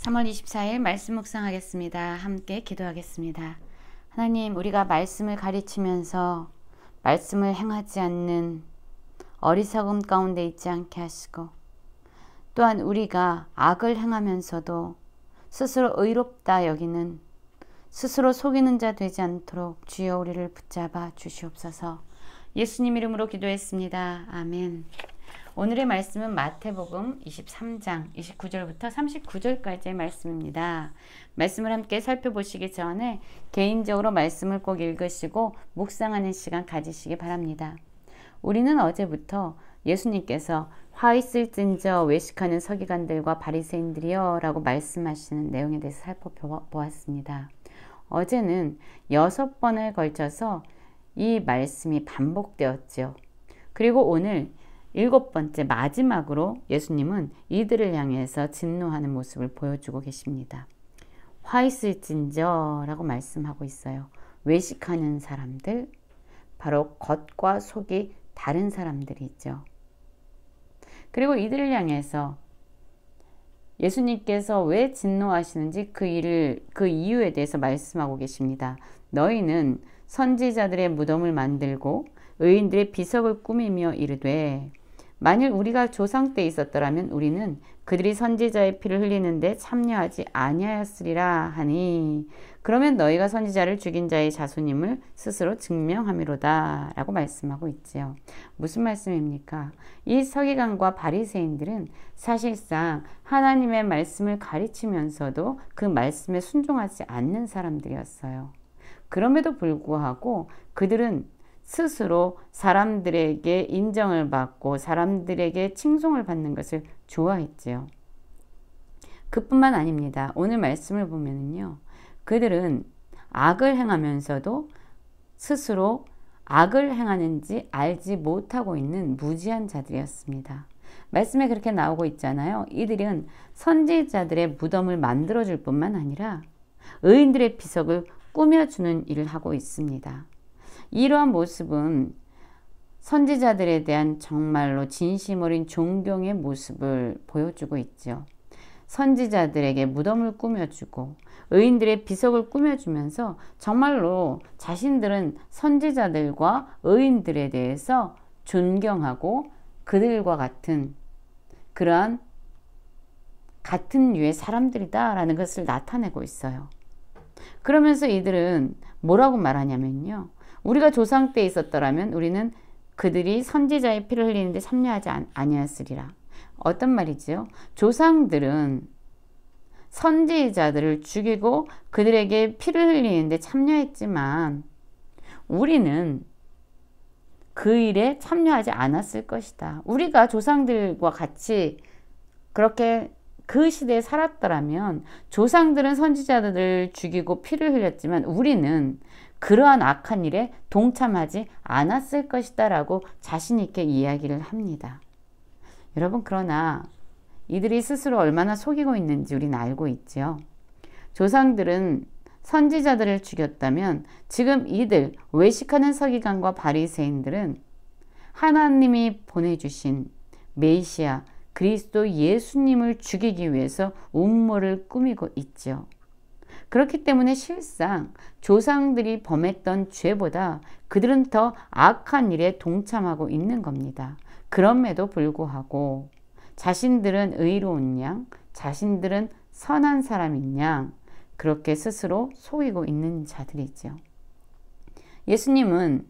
3월 24일 말씀 묵상하겠습니다. 함께 기도하겠습니다. 하나님, 우리가 말씀을 가르치면서 말씀을 행하지 않는 어리석음 가운데 있지 않게 하시고, 또한 우리가 악을 행하면서도 스스로 의롭다 여기는, 스스로 속이는 자 되지 않도록 주여 우리를 붙잡아 주시옵소서. 예수님 이름으로 기도했습니다. 아멘. 오늘의 말씀은 마태복음 23장 29절부터 39절까지의 말씀입니다. 말씀을 함께 살펴보시기 전에 개인적으로 말씀을 꼭 읽으시고 묵상하는 시간 가지시기 바랍니다. 우리는 어제부터 예수님께서 화 있을진저 외식하는 서기관들과 바리새인들이여 라고 말씀하시는 내용에 대해서 살펴보았습니다. 어제는 6번에 걸쳐서 이 말씀이 반복되었죠. 그리고 오늘 7번째 마지막으로 예수님은 이들을 향해서 진노하는 모습을 보여주고 계십니다. 화 있을진저 라고 말씀하고 있어요. 외식하는 사람들, 바로 겉과 속이 다른 사람들이죠. 그리고 이들을 향해서 예수님께서 왜 진노하시는지 그 이유에 대해서 말씀하고 계십니다. 너희는 선지자들의 무덤을 만들고 의인들의 비석을 꾸미며 이르되, 만일 우리가 조상 때 있었더라면 우리는 그들이 선지자의 피를 흘리는데 참여하지 아니하였으리라 하니, 그러면 너희가 선지자를 죽인 자의 자손임을 스스로 증명함이로다 라고 말씀하고 있지요. 무슨 말씀입니까? 이 서기관과 바리새인들은 사실상 하나님의 말씀을 가르치면서도 그 말씀에 순종하지 않는 사람들이었어요. 그럼에도 불구하고 그들은 스스로 사람들에게 인정을 받고 사람들에게 칭송을 받는 것을 좋아했지요. 그뿐만 아닙니다. 오늘 말씀을 보면요, 그들은 악을 행하면서도 스스로 악을 행하는지 알지 못하고 있는 무지한 자들이었습니다. 말씀에 그렇게 나오고 있잖아요. 이들은 선지자들의 무덤을 만들어줄 뿐만 아니라 의인들의 비석을 꾸며주는 일을 하고 있습니다. 이러한 모습은 선지자들에 대한 정말로 진심 어린 존경의 모습을 보여주고 있죠. 선지자들에게 무덤을 꾸며주고 의인들의 비석을 꾸며주면서 정말로 자신들은 선지자들과 의인들에 대해서 존경하고 그들과 같은 그러한 같은 류의 사람들이다라는 것을 나타내고 있어요. 그러면서 이들은 뭐라고 말하냐면요, 우리가 조상 때 있었더라면 우리는 그들이 선지자의 피를 흘리는데 참여하지 아니하였으리라. 어떤 말이지요? 조상들은 선지자들을 죽이고 그들에게 피를 흘리는데 참여했지만 우리는 그 일에 참여하지 않았을 것이다. 우리가 조상들과 같이 그렇게 그 시대에 살았더라면 조상들은 선지자들을 죽이고 피를 흘렸지만 우리는 그러한 악한 일에 동참하지 않았을 것이다 라고 자신 있게 이야기를 합니다. 여러분, 그러나 이들이 스스로 얼마나 속이고 있는지 우리는 알고 있죠. 조상들은 선지자들을 죽였다면 지금 이들 외식하는 서기관과 바리새인들은 하나님이 보내주신 메시아 그리스도 예수님을 죽이기 위해서 음모를 꾸미고 있죠. 그렇기 때문에 실상 조상들이 범했던 죄보다 그들은 더 악한 일에 동참하고 있는 겁니다. 그럼에도 불구하고 자신들은 의로운 양, 자신들은 선한 사람인 양, 그렇게 스스로 속이고 있는 자들이죠. 예수님은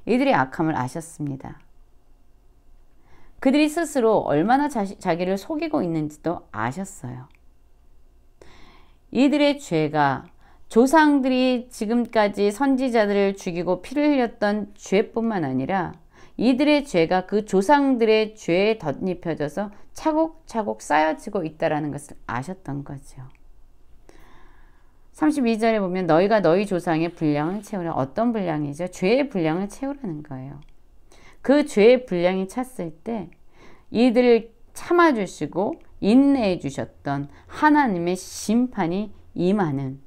이들의 악함을 아셨습니다. 그들이 스스로 얼마나 자기를 속이고 있는지도 아셨어요. 이들의 죄가 조상들이 지금까지 선지자들을 죽이고 피를 흘렸던 죄뿐만 아니라 이들의 죄가 그 조상들의 죄에 덧입혀져서 차곡차곡 쌓여지고 있다는 것을 아셨던 거죠. 32절에 보면 너희가 너희 조상의 분량을 채우라. 어떤 분량이죠? 죄의 분량을 채우라는 거예요. 그 죄의 분량이 찼을 때 이들을 참아주시고 인내해 주셨던 하나님의 심판이 임하는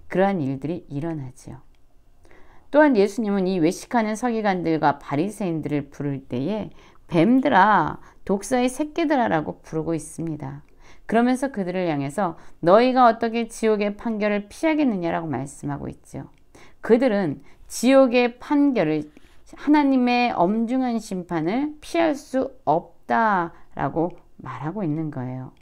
그러한 일들이 일어나죠. 또한 예수님은 이 외식하는 서기관들과 바리새인들을 부를 때에 뱀들아, 독사의 새끼들아 라고 부르고 있습니다. 그러면서 그들을 향해서 너희가 어떻게 지옥의 판결을 피하겠느냐라고 말씀하고 있죠. 그들은 지옥의 판결을, 하나님의 엄중한 심판을 피할 수 없다라고 말하고 있는 거예요.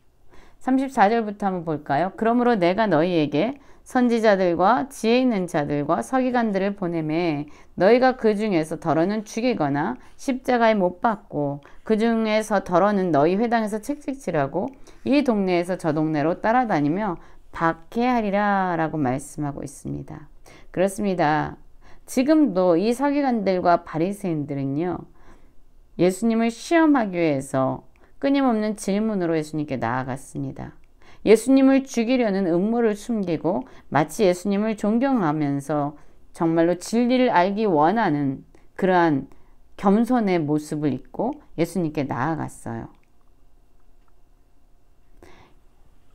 34절부터 한번 볼까요? 그러므로 내가 너희에게 선지자들과 지혜 있는 자들과 서기관들을 보내매 너희가 그 중에서 더러는 죽이거나 십자가에 못 박고 그 중에서 더러는 너희 회당에서 책찍질하고 이 동네에서 저 동네로 따라다니며 박해하리라 라고 말씀하고 있습니다. 그렇습니다. 지금도 이 서기관들과 바리새인들은요, 예수님을 시험하기 위해서 끊임없는 질문으로 예수님께 나아갔습니다. 예수님을 죽이려는 음모를 숨기고 마치 예수님을 존경하면서 정말로 진리를 알기 원하는 그러한 겸손의 모습을 입고 예수님께 나아갔어요.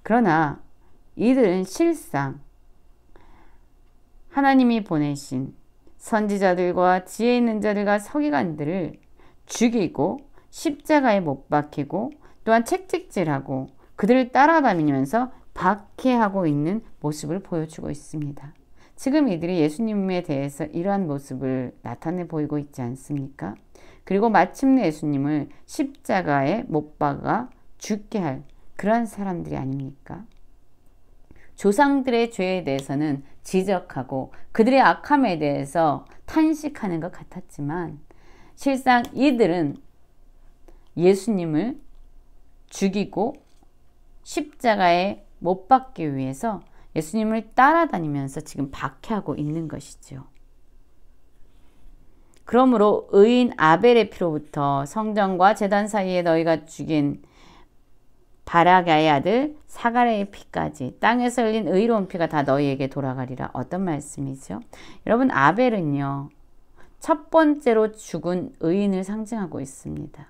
그러나 이들은 실상 하나님이 보내신 선지자들과 지혜 있는 자들과 서기관들을 죽이고 십자가에 못 박히고 또한 채찍질하고 그들을 따라다니면서 박해하고 있는 모습을 보여주고 있습니다. 지금 이들이 예수님에 대해서 이러한 모습을 나타내 보이고 있지 않습니까? 그리고 마침내 예수님을 십자가에 못 박아 죽게 할 그러한 사람들이 아닙니까? 조상들의 죄에 대해서는 지적하고 그들의 악함에 대해서 탄식하는 것 같았지만 실상 이들은 예수님을 죽이고 십자가에 못 박기 위해서 예수님을 따라다니면서 지금 박해하고 있는 것이죠. 그러므로 의인 아벨의 피로부터 성전과 제단 사이에 너희가 죽인 바라가의 아들 사가랴의 피까지 땅에서 흘린 의로운 피가 다 너희에게 돌아가리라. 어떤 말씀이죠? 여러분, 아벨은요, 첫 번째로 죽은 의인을 상징하고 있습니다.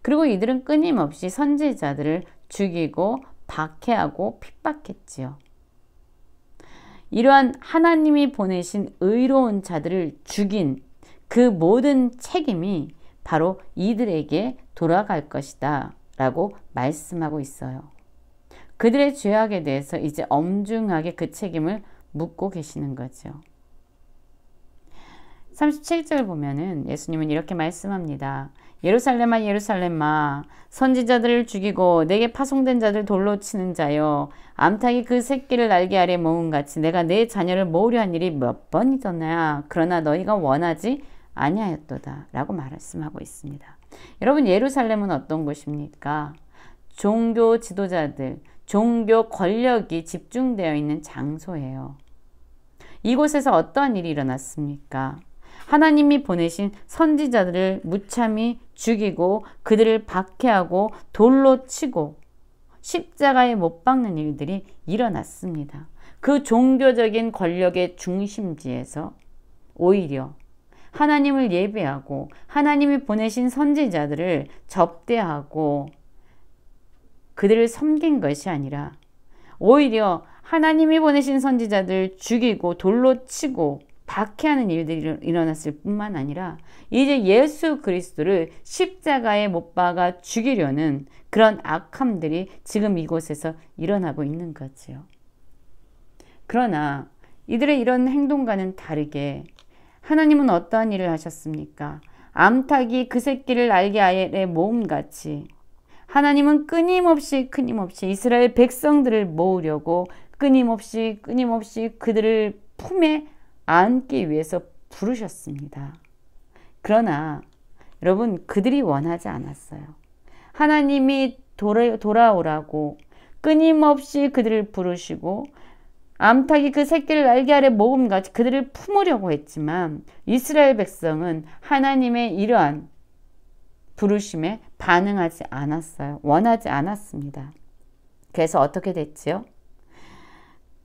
그리고 이들은 끊임없이 선지자들을 죽이고 박해하고 핍박했지요. 이러한 하나님이 보내신 의로운 자들을 죽인 그 모든 책임이 바로 이들에게 돌아갈 것이다 라고 말씀하고 있어요. 그들의 죄악에 대해서 이제 엄중하게 그 책임을 묻고 계시는 거죠. 37절 보면은 예수님은 이렇게 말씀합니다. 예루살렘아 예루살렘아 선지자들을 죽이고 내게 파송된 자들 돌로 치는 자여 암탉이 그 새끼를 날개 아래 모은 같이 내가 내 자녀를 모으려 한 일이 몇 번이더냐 그러나 너희가 원하지 아니하였도다 라고 말씀하고 있습니다. 여러분, 예루살렘은 어떤 곳입니까? 종교 지도자들, 종교 권력이 집중되어 있는 장소예요. 이곳에서 어떠한 일이 일어났습니까? 하나님이 보내신 선지자들을 무참히 죽이고 그들을 박해하고 돌로 치고 십자가에 못 박는 일들이 일어났습니다. 그 종교적인 권력의 중심지에서 오히려 하나님을 예배하고 하나님이 보내신 선지자들을 접대하고 그들을 섬긴 것이 아니라 오히려 하나님이 보내신 선지자들 죽이고 돌로 치고 박해하는 일들이 일어났을 뿐만 아니라 이제 예수 그리스도를 십자가에 못 박아 죽이려는 그런 악함들이 지금 이곳에서 일어나고 있는 거지요. 그러나 이들의 이런 행동과는 다르게 하나님은 어떠한 일을 하셨습니까? 암탉이 그 새끼를 날개 아래 모음같이 하나님은 끊임없이 이스라엘 백성들을 모으려고 끊임없이 그들을 품에 안기 위해서 부르셨습니다. 그러나 여러분, 그들이 원하지 않았어요. 하나님이 돌아오라고 끊임없이 그들을 부르시고 암탉이 그 새끼를 날개 아래 모음같이 그들을 품으려고 했지만 이스라엘 백성은 하나님의 이러한 부르심에 반응하지 않았어요. 원하지 않았습니다. 그래서 어떻게 됐지요?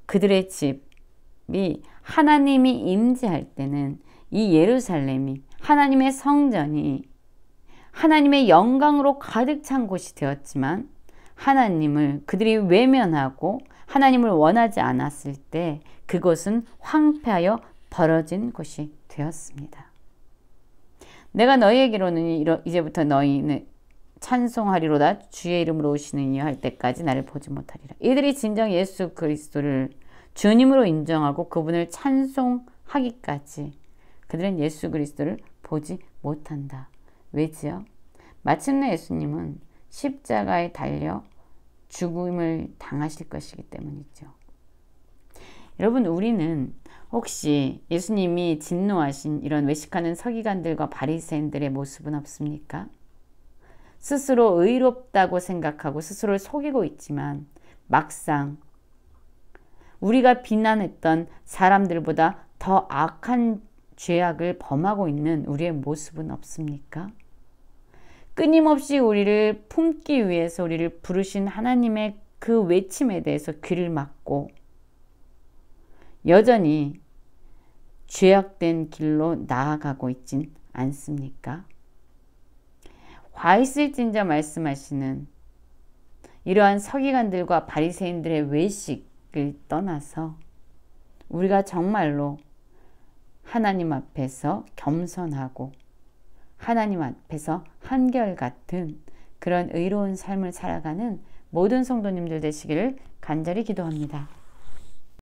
그들의 집이 하나님이 임재할 때는 이 예루살렘이 하나님의 성전이 하나님의 영광으로 가득 찬 곳이 되었지만 하나님을 그들이 외면하고 하나님을 원하지 않았을 때 그곳은 황폐하여 벌어진 곳이 되었습니다. 내가 너희에게로는 이제부터 너희는 찬송하리로다 주의 이름으로 오시는 이여 할 때까지 나를 보지 못하리라. 이들이 진정 예수 그리스도를 주님으로 인정하고 그분을 찬송하기까지 그들은 예수 그리스도를 보지 못한다. 왜지요? 마침내 예수님은 십자가에 달려 죽음을 당하실 것이기 때문이죠. 여러분, 우리는 혹시 예수님이 진노하신 이런 외식하는 서기관들과 바리새인들의 모습은 없습니까? 스스로 의롭다고 생각하고 스스로를 속이고 있지만 막상 우리가 비난했던 사람들보다 더 악한 죄악을 범하고 있는 우리의 모습은 없습니까? 끊임없이 우리를 품기 위해서 우리를 부르신 하나님의 그 외침에 대해서 귀를 막고 여전히 죄악된 길로 나아가고 있진 않습니까? 화 있을진저 말씀하시는 이러한 서기관들과 바리새인들의 외식을 떠나서 우리가 정말로 하나님 앞에서 겸손하고 하나님 앞에서 한결같은 그런 의로운 삶을 살아가는 모든 성도님들 되시기를 간절히 기도합니다.